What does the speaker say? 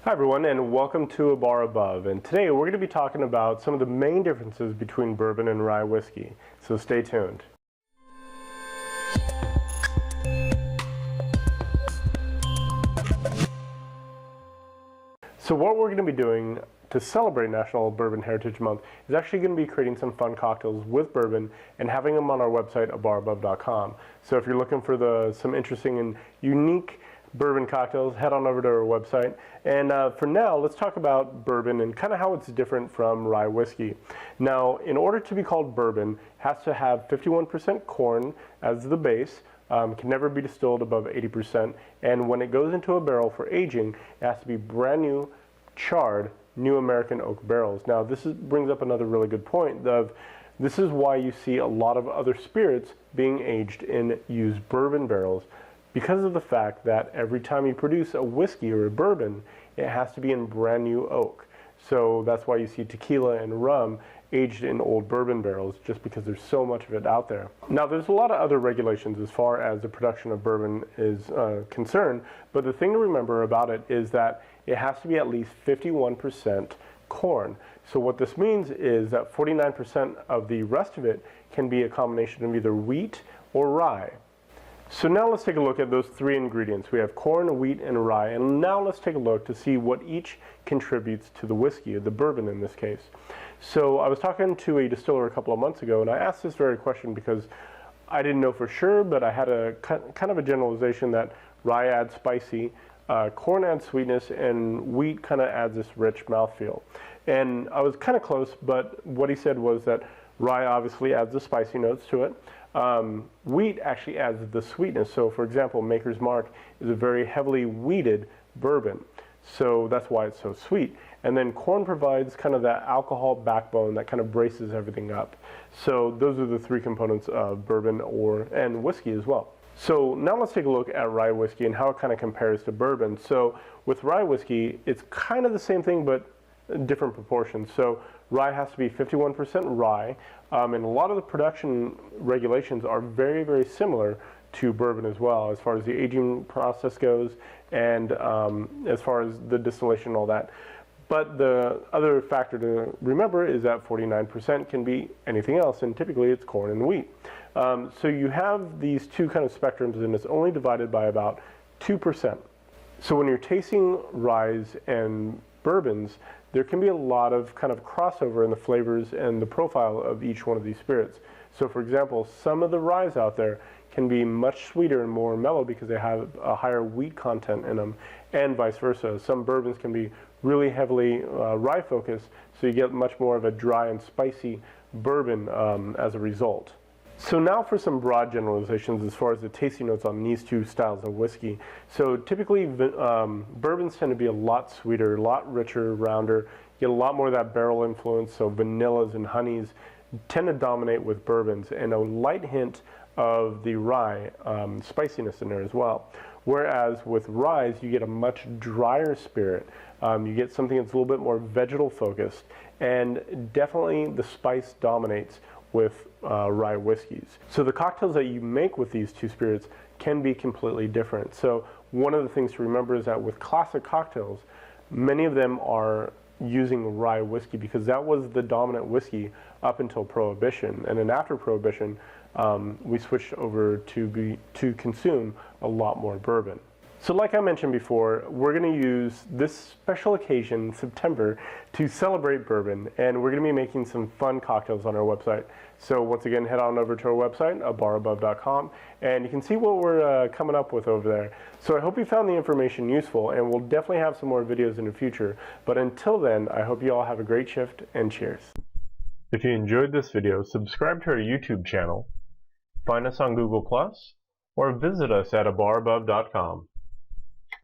Hi everyone, and welcome to A Bar Above, and today we're going to be talking about some of the main differences between bourbon and rye whiskey, so stay tuned. So what we're going to be doing to celebrate National Bourbon Heritage Month is actually going to be creating some fun cocktails with bourbon and having them on our website, abarabove.com. So if you're looking for some interesting and unique bourbon cocktails, head on over to our website. And for now, let's talk about bourbon and kind of how it's different from rye whiskey. Now, in order to be called bourbon, it has to have 51% corn as the base, can never be distilled above 80%, and when it goes into a barrel for aging, it has to be brand new, charred, new American oak barrels. Now, brings up another really good point of this is why you see a lot of other spirits being aged in used bourbon barrels, because of the fact that every time you produce a whiskey or a bourbon, it has to be in brand new oak. So that's why you see tequila and rum aged in old bourbon barrels, just because there's so much of it out there. Now, there's a lot of other regulations as far as the production of bourbon is concerned, but the thing to remember about it is that it has to be at least 51% corn. So what this means is that 49% of the rest of it can be a combination of either wheat or rye. So now let's take a look at those three ingredients. We have corn, wheat, and rye, and now let's take a look to see what each contributes to the whiskey, or the bourbon in this case. So I was talking to a distiller a couple of months ago, and I asked this very question because I didn't know for sure, but I had a kind of a generalization that rye adds spicy, corn adds sweetness, and wheat kind of adds this rich mouthfeel. And I was kind of close, but what he said was that rye obviously adds the spicy notes to it. Wheat actually adds the sweetness. So for example, Maker's Mark is a very heavily wheated bourbon. So that's why it's so sweet. And then corn provides kind of that alcohol backbone that kind of braces everything up. So those are the three components of bourbon and whiskey as well. So now let's take a look at rye whiskey and how it kind of compares to bourbon. So with rye whiskey, it's kind of the same thing, but different proportions. So rye has to be 51% rye, and a lot of the production regulations are very, very similar to bourbon as well, as far as the aging process goes, and as far as the distillation and all that. But the other factor to remember is that 49% can be anything else, and typically it's corn and wheat. So you have these two kind of spectrums, and it's only divided by about 2%. So when you're tasting ryes and bourbons, there can be a lot of kind of crossover in the flavors and the profile of each one of these spirits. So for example, some of the ryes out there can be much sweeter and more mellow because they have a higher wheat content in them, and vice versa. Some bourbons can be really heavily rye focused, so you get much more of a dry and spicy bourbon as a result. So now for some broad generalizations as far as the tasting notes on these two styles of whiskey. So typically bourbons tend to be a lot sweeter, a lot richer, rounder, get a lot more of that barrel influence, so vanillas and honeys tend to dominate with bourbons, and a light hint of the rye spiciness in there as well. Whereas with ryes, you get a much drier spirit. You get something that's a little bit more vegetal focused, and definitely the spice dominates with rye whiskeys. So the cocktails that you make with these two spirits can be completely different. So one of the things to remember is that with classic cocktails, many of them are using rye whiskey because that was the dominant whiskey up until Prohibition. And then after Prohibition, we switched over to consume a lot more bourbon. So like I mentioned before, we're going to use this special occasion, September, to celebrate bourbon, and we're going to be making some fun cocktails on our website. So once again, head on over to our website, abarabove.com, and you can see what we're coming up with over there. So I hope you found the information useful, and we'll definitely have some more videos in the future. But until then, I hope you all have a great shift, and cheers. If you enjoyed this video, subscribe to our YouTube channel, find us on Google+, or visit us at abarabove.com.